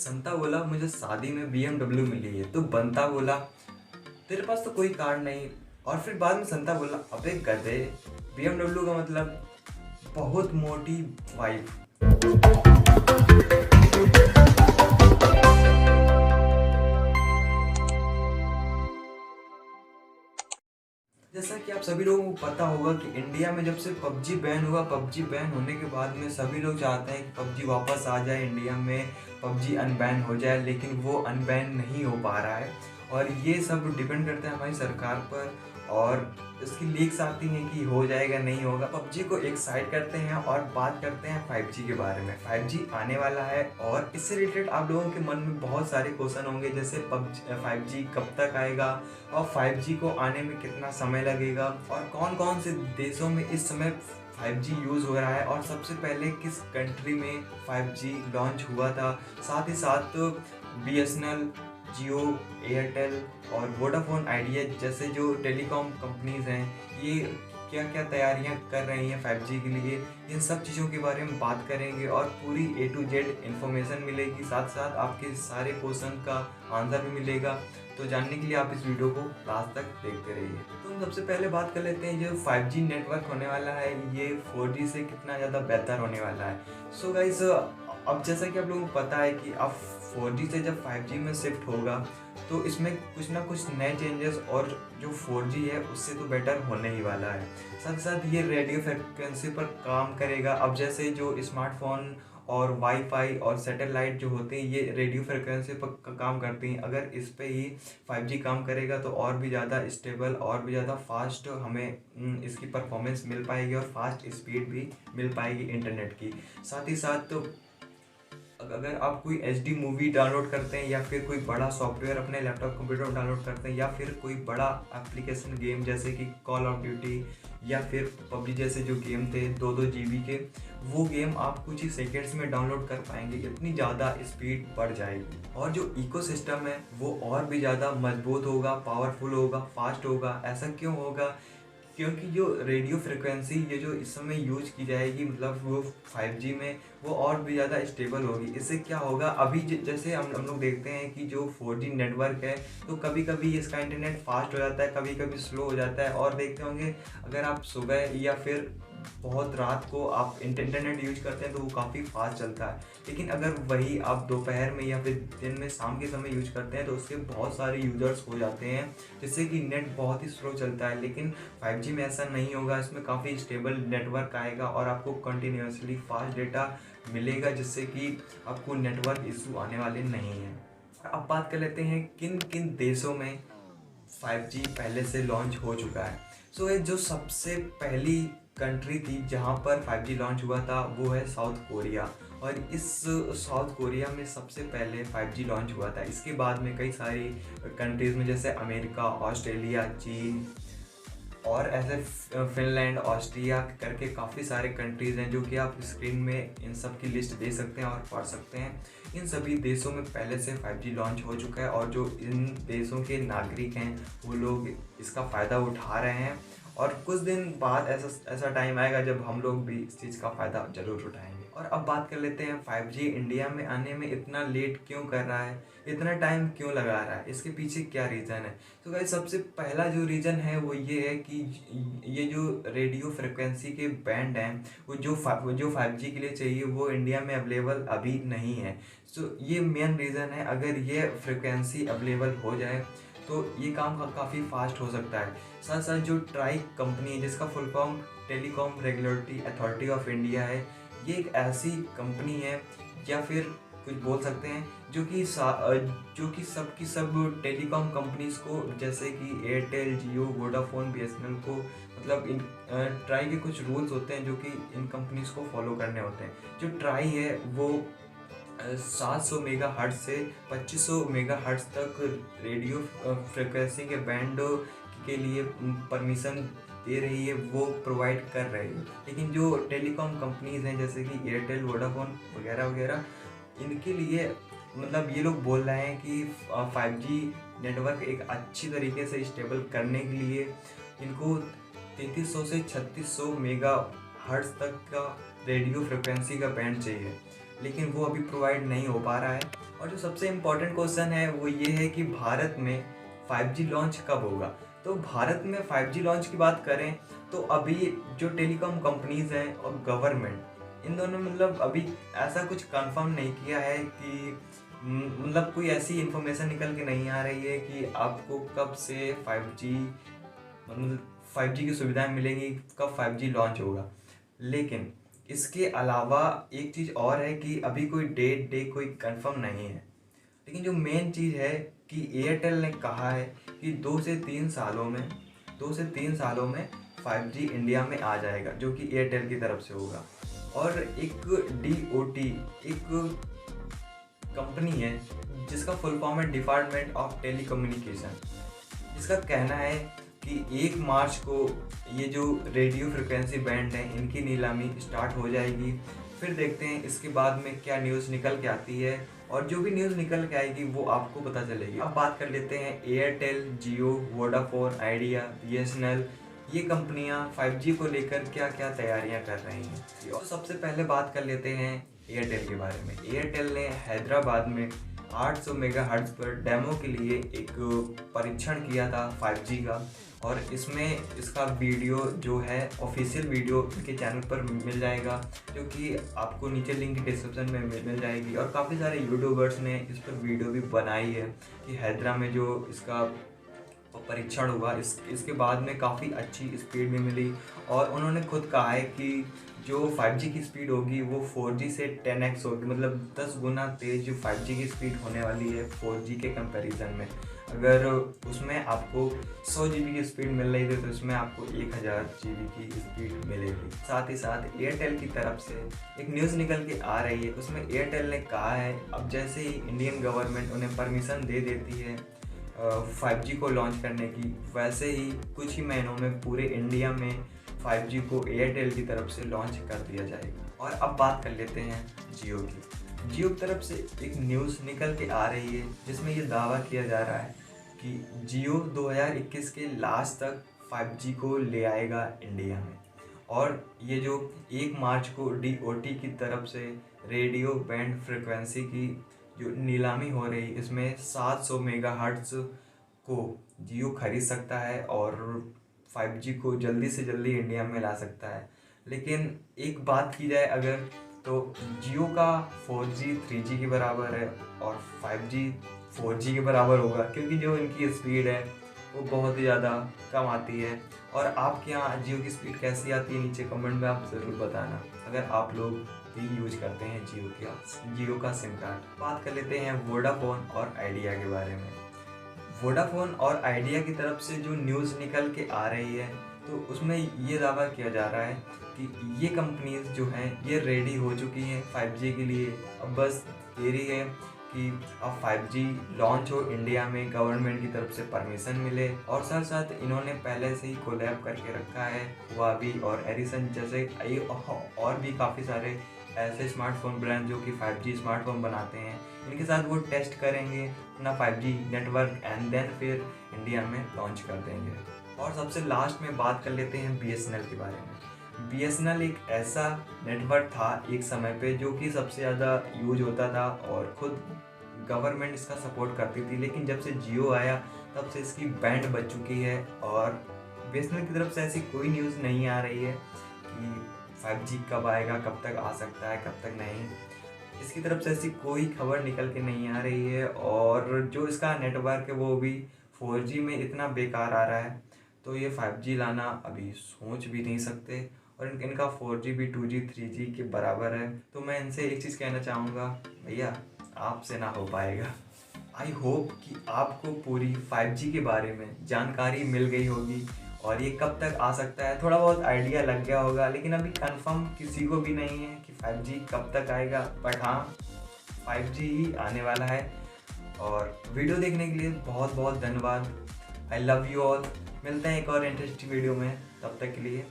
संता बोला मुझे शादी में BMW मिली है, तो बंता बोला तेरे पास तो कोई कार नहीं। और फिर बाद में संता बोला अबे गधे, BMW का मतलब बहुत मोटी वाइफ। जैसा कि आप सभी लोगों को पता होगा कि इंडिया में जब से पबजी बैन हुआ, पबजी बैन होने के बाद में सभी लोग चाहते हैं कि पबजी वापस आ जाए इंडिया में, पबजी अनबैन हो जाए, लेकिन वो अनबैन नहीं हो पा रहा है। और ये सब डिपेंड करता है हमारी सरकार पर, और इसकी लीक्स आती हैं कि हो जाएगा नहीं होगा। पबजी को एक साइड करते हैं और बात करते हैं 5G के बारे में। 5G आने वाला है और इससे रिलेटेड आप लोगों के मन में बहुत सारे क्वेश्चन होंगे, जैसे 5G कब तक आएगा और 5G को आने में कितना समय लगेगा और कौन कौन से देशों में इस समय 5G यूज़ हो रहा है और सबसे पहले किस कंट्री में 5G लॉन्च हुआ था। साथ ही साथ BSNL, जियो, एयरटेल और वोडाफोन आइडिया जैसे जो टेलीकॉम कंपनीज़ हैं, ये क्या क्या तैयारियां कर रही हैं 5G के लिए, इन सब चीज़ों के बारे में बात करेंगे और पूरी A to Z इन्फॉर्मेशन मिलेगी। साथ साथ आपके सारे क्वेश्चन का आंसर भी मिलेगा। तो जानने के लिए आप इस वीडियो को लास्ट तक देखते रहिए। तो हम सबसे पहले बात कर लेते हैं, जो 5G नेटवर्क होने वाला है ये 4G से कितना ज़्यादा बेहतर होने वाला है। सो गाइस, अब जैसा कि आप लोगों को पता है कि अब 4G से जब 5G में शिफ्ट होगा तो इसमें कुछ ना कुछ नए चेंजेस, और जो 4G है उससे तो बेटर होने ही वाला है। साथ साथ ये रेडियो फ्रिक्वेंसी पर काम करेगा। अब जैसे जो स्मार्टफोन और वाईफाई और सैटेलाइट जो होते हैं ये रेडियो फ्रिक्वेंसी पर काम करती हैं, अगर इस पे ही 5G काम करेगा तो और भी ज़्यादा स्टेबल और भी ज़्यादा फास्ट हमें इसकी परफॉर्मेंस मिल पाएगी और फास्ट स्पीड भी मिल पाएगी इंटरनेट की। साथ ही साथ तो अगर आप कोई HD मूवी डाउनलोड करते हैं या फिर कोई बड़ा सॉफ्टवेयर अपने लैपटॉप कंप्यूटर में डाउनलोड करते हैं, या फिर कोई बड़ा एप्लीकेशन गेम जैसे कि कॉल ऑफ ड्यूटी या फिर पबजी जैसे जो गेम थे 2-2 GB के, वो गेम आप कुछ ही सेकेंड्स में डाउनलोड कर पाएंगे। इतनी ज़्यादा स्पीड बढ़ जाएगी और जो इकोसिस्टम है वो और भी ज़्यादा मजबूत होगा, पावरफुल होगा, फास्ट होगा। ऐसा क्यों होगा? क्योंकि जो रेडियो फ्रिक्वेंसी ये जो इस समय यूज की जाएगी, मतलब वो 5G में, वो और भी ज़्यादा स्टेबल होगी। इससे क्या होगा, अभी जैसे हम लोग देखते हैं कि जो 4G नेटवर्क है तो कभी कभी इसका इंटरनेट फास्ट हो जाता है, कभी कभी स्लो हो जाता है। और देखते होंगे अगर आप सुबह या फिर बहुत रात को आप इंटरनेट यूज करते हैं तो वो काफ़ी फास्ट चलता है, लेकिन अगर वही आप दोपहर में या फिर दिन में शाम के समय यूज करते हैं तो उसके बहुत सारे यूजर्स हो जाते हैं, जिससे कि नेट बहुत ही स्लो चलता है। लेकिन 5G में ऐसा नहीं होगा, इसमें काफ़ी स्टेबल नेटवर्क आएगा और आपको कंटिन्यूसली फास्ट डेटा मिलेगा, जिससे कि आपको नेटवर्क इशू आने वाले नहीं हैं। अब बात कर लेते हैं किन किन देशों में 5G पहले से लॉन्च हो चुका है। सो ये जो सबसे पहली कंट्री थी जहाँ पर 5G लॉन्च हुआ था वो है साउथ कोरिया, और इस साउथ कोरिया में सबसे पहले 5G लॉन्च हुआ था। इसके बाद में कई सारी कंट्रीज़ में जैसे अमेरिका, ऑस्ट्रेलिया, चीन और ऐसे फिनलैंड, ऑस्ट्रिया करके काफ़ी सारे कंट्रीज़ हैं जो कि आप स्क्रीन में इन सब की लिस्ट दे सकते हैं और पढ़ सकते हैं। इन सभी देशों में पहले से 5G लॉन्च हो चुका है और जो इन देशों के नागरिक हैं वो लोग इसका फ़ायदा उठा रहे हैं, और कुछ दिन बाद ऐसा टाइम आएगा जब हम लोग भी इस चीज़ का फ़ायदा ज़रूर उठाएंगे। और अब बात कर लेते हैं 5G इंडिया में आने में इतना लेट क्यों कर रहा है, इतना टाइम क्यों लगा रहा है, इसके पीछे क्या रीज़न है। तो गाइस, सबसे पहला जो रीज़न है वो ये है कि ये जो रेडियो फ्रिक्वेंसी के बैंड हैं वो जो 5G के लिए चाहिए वो इंडिया में अवेलेबल अभी नहीं है। सो ये मेन रीज़न है। अगर ये फ्रिक्वेंसी अवेलेबल हो जाए तो ये काम काफ़ी फास्ट हो सकता है। साथ साथ जो ट्राई कंपनी है जिसका full form telecom regulatory authority of India है, ये एक ऐसी कंपनी है या फिर कुछ बोल सकते हैं जो कि सब टेलीकॉम कंपनीज को, जैसे कि एयरटेल, जियो, वोडाफोन, BSNL को, मतलब इन ट्राई के कुछ रूल्स होते हैं जो कि इन कंपनीज को फॉलो करने होते हैं। जो ट्राई है वो 700 मेगाहर्ट्ज से 2500 मेगाहर्ट्ज तक रेडियो फ्रिक्वेंसी के बैंड के लिए परमिशन दे रही है, वो प्रोवाइड कर रही है। लेकिन जो टेलीकॉम कंपनीज़ हैं जैसे कि एयरटेल, वोडाफोन वगैरह वगैरह, इनके लिए मतलब ये लोग बोल रहे हैं कि 5G नेटवर्क एक अच्छी तरीके से स्टेबल करने के लिए इनको 3300 से 3600 मेगाहर्ट्ज तक का रेडियो फ्रिक्वेंसी का बैंड चाहिए। लेकिन वो अभी प्रोवाइड नहीं हो पा रहा है। और जो सबसे इम्पोर्टेंट क्वेश्चन है वो ये है कि भारत में 5G लॉन्च कब होगा। तो भारत में 5G लॉन्च की बात करें तो अभी जो टेलीकॉम कंपनीज़ हैं और गवर्नमेंट, इन दोनों मतलब अभी ऐसा कुछ कंफर्म नहीं किया है कि मतलब कोई ऐसी इन्फॉर्मेशन निकल के नहीं आ रही है कि आपको कब से 5G मतलब 5G की सुविधाएं मिलेंगी, कब 5G लॉन्च होगा। लेकिन इसके अलावा एक चीज़ और है कि अभी कोई डे कोई कंफर्म नहीं है। लेकिन जो मेन चीज़ है कि एयरटेल ने कहा है कि 2 से 3 सालों में 5G इंडिया में आ जाएगा, जो कि एयरटेल की तरफ से होगा। और एक DOT एक कंपनी है जिसका फुल फॉर्म है डिपार्टमेंट ऑफ टेलीकम्युनिकेशन, जिसका कहना है कि 1 मार्च को ये जो रेडियो फ्रिक्वेंसी बैंड है इनकी नीलामी स्टार्ट हो जाएगी। फिर देखते हैं इसके बाद में क्या न्यूज़ निकल के आती है, और जो भी न्यूज़ निकल के आएगी वो आपको पता चलेगी। अब बात कर लेते हैं एयरटेल, जियो, वोडाफोन आइडिया, BSNL, ये कंपनियां 5G को लेकर क्या क्या तैयारियां कर रही हैं। और सबसे पहले बात कर लेते हैं एयरटेल के बारे में। एयरटेल ने हैदराबाद में 800 मेगाहर्ट्ज़ पर डेमो के लिए एक परीक्षण किया था 5G का, और इसमें इसका वीडियो जो है ऑफिशियल वीडियो इनके चैनल पर मिल जाएगा, जो कि आपको नीचे लिंक डिस्क्रिप्शन में मिल जाएगी। और काफ़ी सारे यूट्यूबर्स ने इस पर वीडियो भी बनाई है कि हैदरा में जो इसका परीक्षण हुआ इसके बाद में काफ़ी अच्छी स्पीड भी मिली। और उन्होंने खुद कहा है कि जो 5G की स्पीड होगी वो 4G से 10x होगी, मतलब 10 गुना तेज़ जो 5G की स्पीड होने वाली है 4G के कंपैरिजन में। अगर उसमें आपको 100 GB की स्पीड मिल रही थी तो इसमें आपको 1000 GB की स्पीड मिलेगी। साथ ही साथ एयरटेल की तरफ से एक न्यूज़ निकल के आ रही है, उसमें एयरटेल ने कहा है अब जैसे ही इंडियन गवर्नमेंट उन्हें परमिशन दे देती है 5G को लॉन्च करने की, वैसे ही कुछ ही महीनों में पूरे इंडिया में 5G को एयरटेल की तरफ से लॉन्च कर दिया जाएगा। और अब बात कर लेते हैं जियो की। जियो की तरफ से एक न्यूज़ निकल के आ रही है जिसमें ये दावा किया जा रहा है कि जियो 2021 के लास्ट तक 5G को ले आएगा इंडिया में। और ये जो 1 मार्च को DOT की तरफ से रेडियो बैंड फ्रिक्वेंसी की जो नीलामी हो रही, इसमें 700 मेगाहर्ट्ज़ को जियो खरीद सकता है और 5G को जल्दी से जल्दी इंडिया में ला सकता है। लेकिन एक बात की जाए अगर, तो जियो का 4G 3G के बराबर है और 5G 4G के बराबर होगा, क्योंकि जो इनकी स्पीड है वो बहुत ही ज़्यादा कम आती है। और आपके यहाँ जियो की स्पीड कैसी आती है नीचे कमेंट में आप ज़रूर बताना, अगर आप लोग भी यूज करते हैं जियो का सिम कार्ड। बात कर लेते हैं वोडाफोन और आइडिया के बारे में। वोडाफोन और आइडिया की तरफ से जो न्यूज़ निकल के आ रही है तो उसमें ये दावा किया जा रहा है कि ये कंपनीज जो हैं ये रेडी हो चुकी हैं 5G के लिए। अब बस देरी है कि अब 5G लॉन्च हो इंडिया में, गवर्नमेंट की तरफ से परमिशन मिले। और साथ साथ इन्होंने पहले से ही कोलैब करके रखा है हुआवी और एरिसन जैसे और भी काफ़ी सारे ऐसे स्मार्टफोन ब्रांड जो कि 5G स्मार्टफोन बनाते हैं, इनके साथ वो टेस्ट करेंगे अपना 5G नेटवर्क एंड देन फिर इंडिया में लॉन्च कर देंगे। और सबसे लास्ट में बात कर लेते हैं BSNL के बारे में। BSNL एक ऐसा नेटवर्क था एक समय पे जो कि सबसे ज़्यादा यूज होता था और खुद गवर्नमेंट इसका सपोर्ट करती थी, लेकिन जब से जियो आया तब से इसकी बैंड बच चुकी है। और BSNL की तरफ से ऐसी कोई न्यूज़ नहीं आ रही है कि 5G कब आएगा, कब तक आ सकता है, कब तक नहीं, इसकी तरफ से ऐसी कोई खबर निकल के नहीं आ रही है। और जो इसका नेटवर्क है वो भी 4G में इतना बेकार आ रहा है, तो ये 5G लाना अभी सोच भी नहीं सकते। और इनका 4G भी 2G 3G के बराबर है। तो मैं इनसे एक चीज़ कहना चाहूँगा, भैया आपसे ना हो पाएगा। आई होप कि आपको पूरी 5G के बारे में जानकारी मिल गई होगी और ये कब तक आ सकता है थोड़ा बहुत आइडिया लग गया होगा, लेकिन अभी कंफर्म किसी को भी नहीं है कि 5G कब तक आएगा। बट हाँ, 5G ही आने वाला है। और वीडियो देखने के लिए बहुत बहुत धन्यवाद। I love you all. मिलते हैं एक और इंटरेस्टिंग वीडियो में, तब तक के लिए